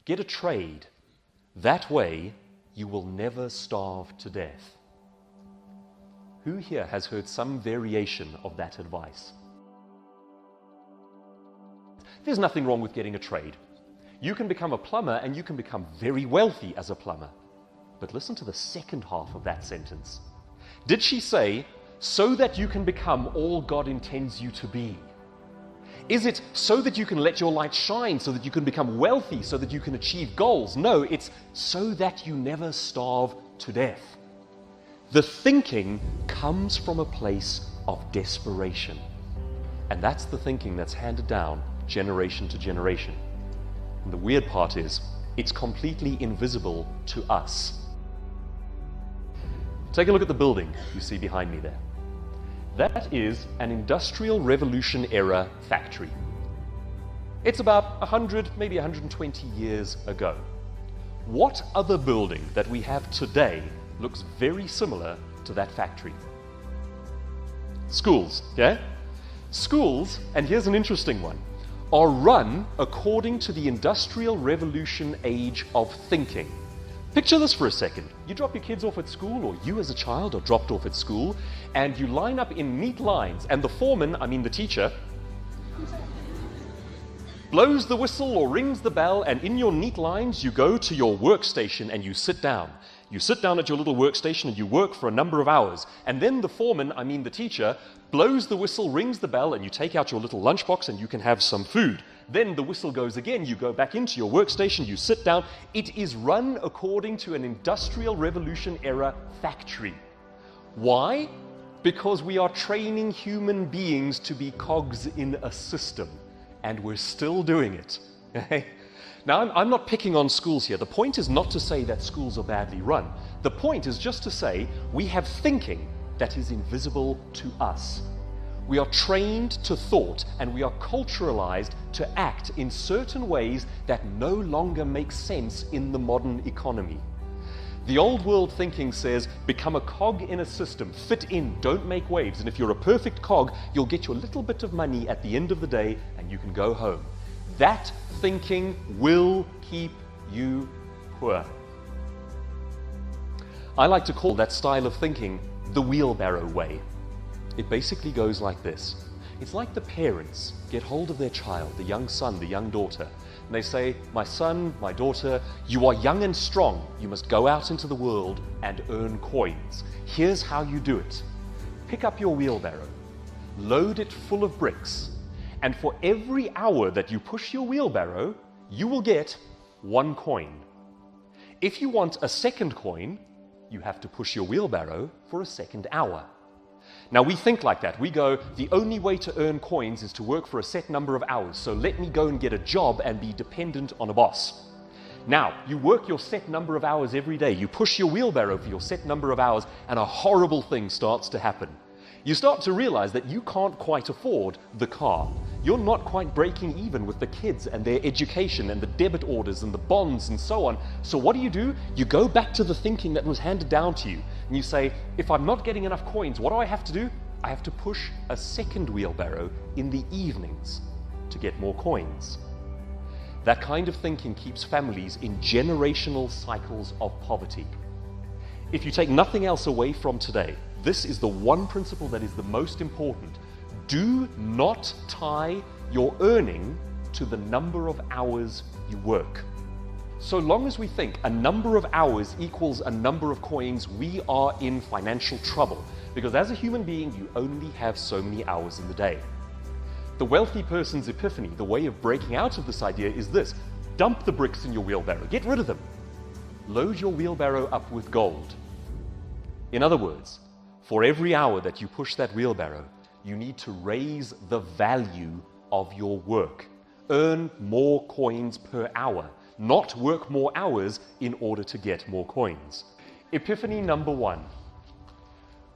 Get a trade. That way, you will never starve to death. Who here has heard some variation of that advice? There's nothing wrong with getting a trade. You can become a plumber and you can become very wealthy as a plumber. But listen to the second half of that sentence. Did she say, so that you can become all God intends you to be? Is it so that you can let your light shine, so that you can become wealthy, so that you can achieve goals? No, it's so that you never starve to death. The thinking comes from a place of desperation. And that's the thinking that's handed down generation to generation. And the weird part is, it's completely invisible to us. Take a look at the building you see behind me there. That is an Industrial Revolution era factory. It's about 100, maybe 120 years ago. What other building that we have today looks very similar to that factory? Schools, yeah? Schools, and here's an interesting one, are run according to the Industrial Revolution age of thinking. Picture this for a second. You drop your kids off at school, or you as a child are dropped off at school, and you line up in neat lines, and the foreman, I mean the teacher, blows the whistle or rings the bell, and in your neat lines you go to your workstation and you sit down. You sit down at your little workstation and you work for a number of hours, and then the foreman, I mean the teacher, blows the whistle, rings the bell, and you take out your little lunchbox and you can have some food. Then the whistle goes again, you go back into your workstation, you sit down. It is run according to an Industrial Revolution era factory. Why? Because we are training human beings to be cogs in a system, and we're still doing it. Now, I'm not picking on schools here. The point is not to say that schools are badly run. The point is just to say we have thinking that is invisible to us. We are trained to thought, and we are culturalized to act in certain ways that no longer make sense in the modern economy. The old world thinking says, become a cog in a system, fit in, don't make waves, and if you're a perfect cog, you'll get your little bit of money at the end of the day and you can go home. That thinking will keep you poor. I like to call that style of thinking the wheelbarrow way. It basically goes like this. It's like the parents get hold of their child, the young son, the young daughter, and they say, my son, my daughter, you are young and strong. You must go out into the world and earn coins. Here's how you do it. Pick up your wheelbarrow, load it full of bricks, and for every hour that you push your wheelbarrow, you will get 1 coin. If you want a second coin, you have to push your wheelbarrow for a second hour. Now we think like that. We go, the only way to earn coins is to work for a set number of hours, so let me go and get a job and be dependent on a boss. Now, you work your set number of hours every day, you push your wheelbarrow for your set number of hours, and a horrible thing starts to happen. You start to realize that you can't quite afford the car. You're not quite breaking even with the kids and their education and the debit orders and the bonds and so on. So what do? You go back to the thinking that was handed down to you, and you say, if I'm not getting enough coins, what do I have to do? I have to push a second wheelbarrow in the evenings to get more coins. That kind of thinking keeps families in generational cycles of poverty. If you take nothing else away from today, this is the one principle that is the most important. Do not tie your earning to the number of hours you work. So long as we think a number of hours equals a number of coins, we are in financial trouble, because as a human being, you only have so many hours in the day. The wealthy person's epiphany, the way of breaking out of this idea is this: dump the bricks in your wheelbarrow, get rid of them. Load your wheelbarrow up with gold. In other words, for every hour that you push that wheelbarrow, you need to raise the value of your work. Earn more coins per hour, not work more hours in order to get more coins. Epiphany number 1.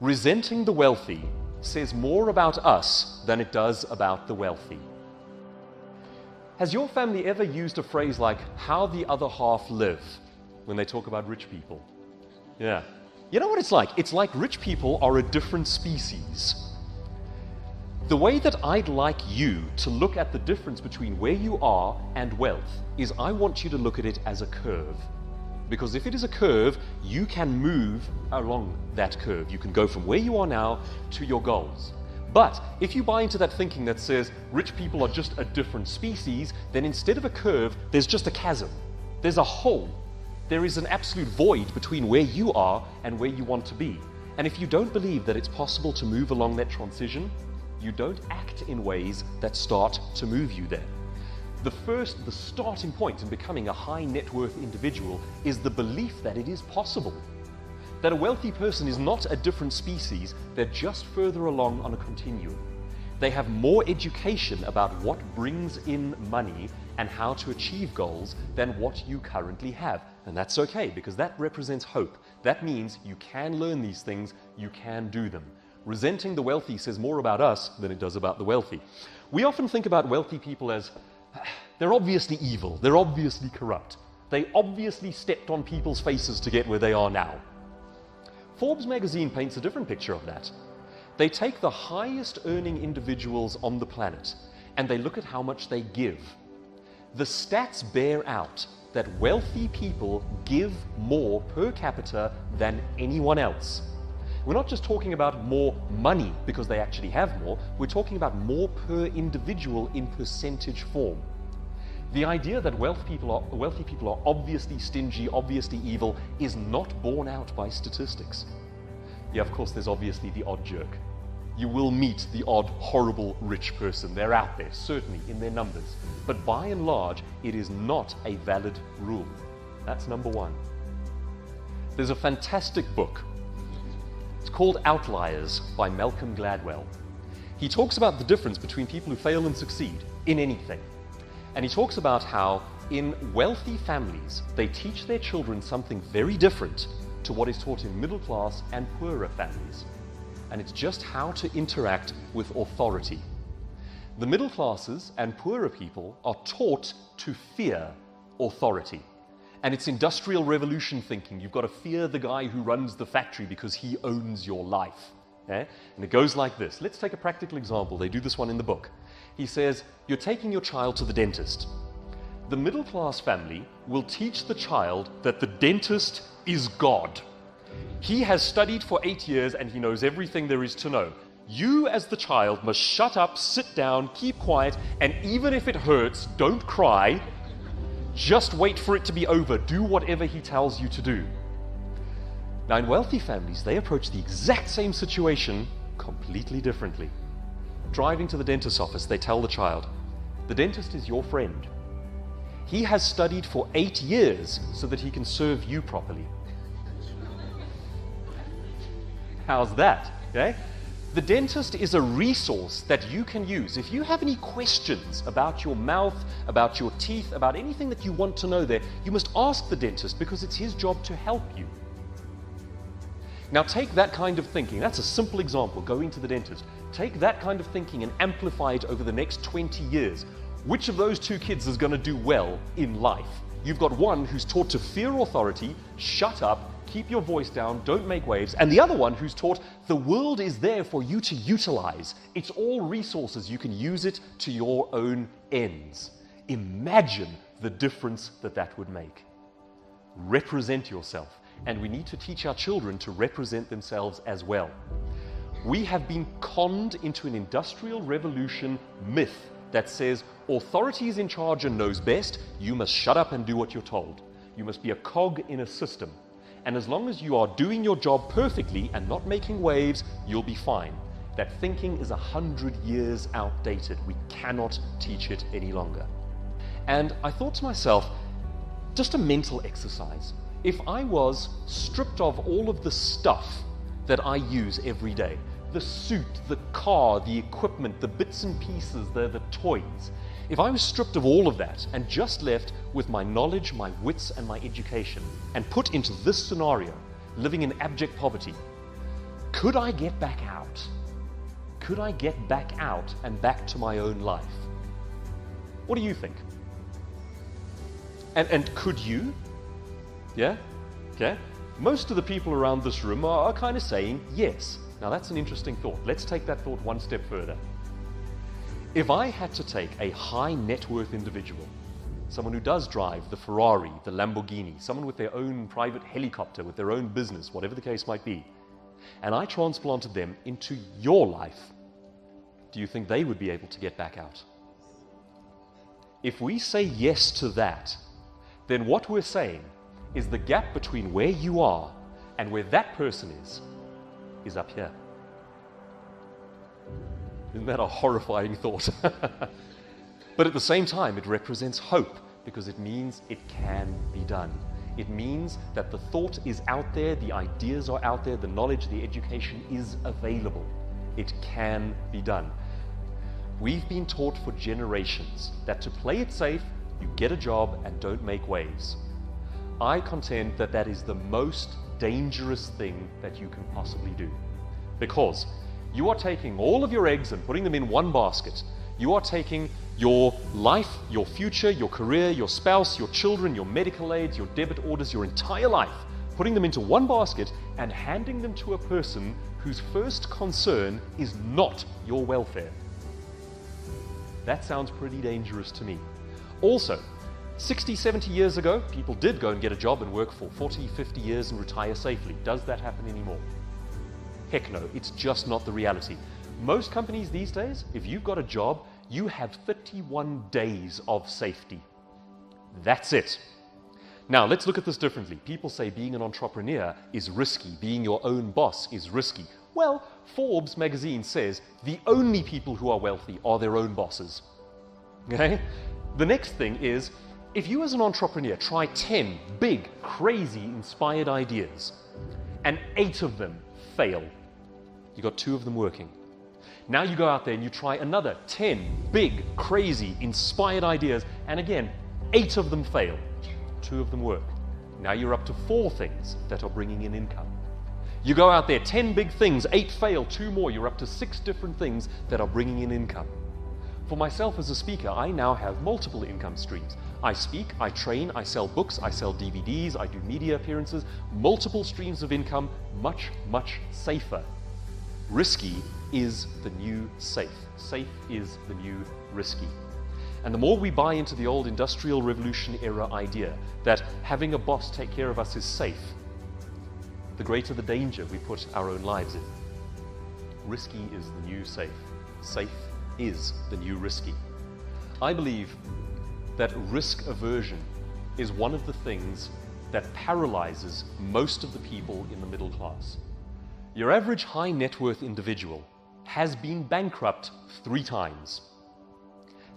Resenting the wealthy says more about us than it does about the wealthy. Has your family ever used a phrase like, how the other half live, when they talk about rich people? Yeah. You know what it's like? It's like rich people are a different species. The way that I'd like you to look at the difference between where you are and wealth is I want you to look at it as a curve. Because if it is a curve, you can move along that curve. You can go from where you are now to your goals. But if you buy into that thinking that says rich people are just a different species, then instead of a curve, there's just a chasm. There's a hole. There is an absolute void between where you are and where you want to be. And if you don't believe that it's possible to move along that transition, you don't act in ways that start to move you there. The starting point in becoming a high net worth individual is the belief that it is possible. That a wealthy person is not a different species, they're just further along on a continuum. They have more education about what brings in money and how to achieve goals than what you currently have. And that's okay, because that represents hope. That means you can learn these things, you can do them. Resenting the wealthy says more about us than it does about the wealthy. We often think about wealthy people as they're obviously evil, they're obviously corrupt. They obviously stepped on people's faces to get where they are now. Forbes magazine paints a different picture of that. They take the highest earning individuals on the planet and they look at how much they give. The stats bear out that wealthy people give more per capita than anyone else. We're not just talking about more money because they actually have more, we're talking about more per individual in percentage form. The idea that wealthy people are obviously stingy, obviously evil, is not borne out by statistics. Yeah, of course, there's obviously the odd jerk. You will meet the odd, horrible, rich person. They're out there, certainly, in their numbers. But by and large, it is not a valid rule. That's number one. There's a fantastic book. It's called Outliers by Malcolm Gladwell. He talks about the difference between people who fail and succeed in anything. And he talks about how in wealthy families, they teach their children something very different to what is taught in middle class and poorer families. And it's just how to interact with authority. The middle classes and poorer people are taught to fear authority. And it's industrial revolution thinking. You've got to fear the guy who runs the factory because he owns your life. And it goes like this. Let's take a practical example. They do this one in the book. He says, you're taking your child to the dentist. The middle class family will teach the child that the dentist is God. He has studied for 8 years and he knows everything there is to know. You as the child must shut up, sit down, keep quiet, and even if it hurts, don't cry. Just wait for it to be over. Do whatever he tells you to do. Now in wealthy families, they approach the exact same situation completely differently. Driving to the dentist's office, they tell the child, the dentist is your friend. He has studied for 8 years so that he can serve you properly. How's that? Okay? The dentist is a resource that you can use. If you have any questions about your mouth, about your teeth, about anything that you want to know there, you must ask the dentist because it's his job to help you. Now take that kind of thinking, that's a simple example, going to the dentist. Take that kind of thinking and amplify it over the next 20 years. Which of those two kids is going to do well in life? You've got one who's taught to fear authority, shut up, keep your voice down, don't make waves, and the other one who's taught the world is there for you to utilize. It's all resources, you can use it to your own ends. Imagine the difference that would make. Represent yourself. And we need to teach our children to represent themselves as well. We have been conned into an industrial revolution myth that says authority is in charge and knows best, you must shut up and do what you're told. You must be a cog in a system. And as long as you are doing your job perfectly and not making waves, you'll be fine. That thinking is 100 years outdated. We cannot teach it any longer. And I thought to myself, just a mental exercise. If I was stripped of all of the stuff that I use every day, the suit, the car, the equipment, the bits and pieces, the toys, if I was stripped of all of that and just left with my knowledge, my wits and my education and put into this scenario, living in abject poverty, could I get back out? Could I get back out and back to my own life? What do you think? And could you? Yeah? Okay? Most of the people around this room are kind of saying yes. Now that's an interesting thought. Let's take that thought one step further. If I had to take a high net worth individual, someone who does drive the Ferrari, the Lamborghini, someone with their own private helicopter, with their own business, whatever the case might be, and I transplanted them into your life, do you think they would be able to get back out? If we say yes to that, then what we're saying is the gap between where you are and where that person is up here. Isn't that a horrifying thought? But at the same time, it represents hope, because it means it can be done. It means that the thought is out there, the ideas are out there, the knowledge, the education is available. It can be done. We've been taught for generations that to play it safe, you get a job and don't make waves. I contend that that is the most dangerous thing that you can possibly do, because you are taking all of your eggs and putting them in one basket. You are taking your life, your future, your career, your spouse, your children, your medical aids, your debit orders, your entire life, putting them into one basket and handing them to a person whose first concern is not your welfare. That sounds pretty dangerous to me. Also, 60, 70 years ago, people did go and get a job and work for 40, 50 years and retire safely. Does that happen anymore? Heck no, it's just not the reality. Most companies these days, if you've got a job, you have 31 days of safety. That's it. Now, let's look at this differently. People say being an entrepreneur is risky, being your own boss is risky. Well, Forbes magazine says the only people who are wealthy are their own bosses. Okay? The next thing is, if you as an entrepreneur try 10 big, crazy, inspired ideas, and 8 of them fail, you got 2 of them working. Now you go out there and you try another 10 big, crazy, inspired ideas, and again, 8 of them fail. 2 of them work. Now you're up to 4 things that are bringing in income. You go out there, 10 big things, 8 fail, 2 more, you're up to 6 different things that are bringing in income. For myself as a speaker, I now have multiple income streams. I speak, I train, I sell books, I sell DVDs, I do media appearances, multiple streams of income, much, much safer. Risky is the new safe. Safe is the new risky. And the more we buy into the old Industrial Revolution era idea that having a boss take care of us is safe, the greater the danger we put our own lives in. Risky is the new safe. Safe is the new risky. I believe that risk aversion is one of the things that paralyzes most of the people in the middle class. Your average high net worth individual has been bankrupt 3 times.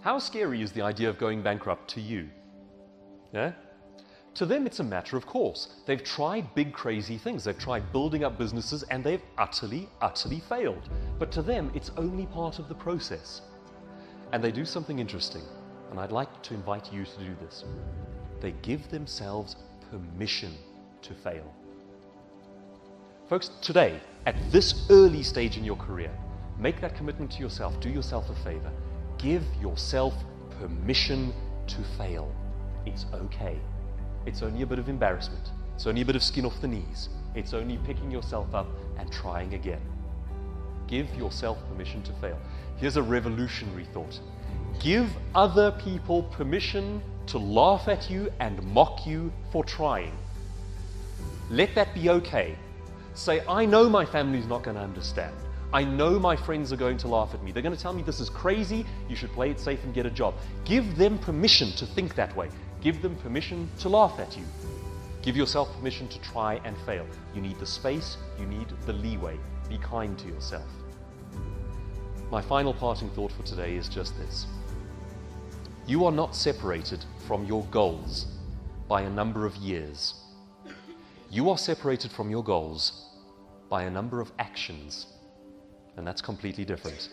How scary is the idea of going bankrupt to you? Yeah? To them, it's a matter of course. They've tried big, crazy things. They've tried building up businesses and they've utterly, utterly failed. But to them, it's only part of the process. And they do something interesting, and I'd like to invite you to do this. They give themselves permission to fail. Folks, today, at this early stage in your career, make that commitment to yourself. Do yourself a favor. Give yourself permission to fail. It's okay. It's only a bit of embarrassment. It's only a bit of skin off the knees. It's only picking yourself up and trying again. Give yourself permission to fail. Here's a revolutionary thought. Give other people permission to laugh at you and mock you for trying. Let that be okay. Say, I know my family's not going to understand. I know my friends are going to laugh at me. They're going to tell me this is crazy, you should play it safe and get a job. Give them permission to think that way. Give them permission to laugh at you. Give yourself permission to try and fail. You need the space, you need the leeway. Be kind to yourself. My final parting thought for today is just this. You are not separated from your goals by a number of years. You are separated from your goals by a number of actions. And that's completely different.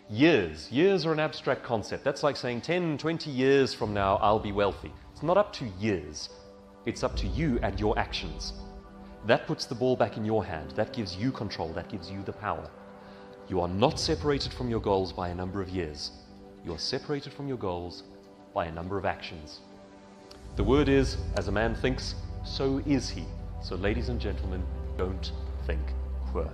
Years are an abstract concept. That's like saying 10, 20 years from now, I'll be wealthy. It's not up to years. It's up to you and your actions. That puts the ball back in your hand. That gives you control. That gives you the power. You are not separated from your goals by a number of years. You are separated from your goals by a number of actions. The word is, as a man thinks, so is he. So ladies and gentlemen, don't think poor.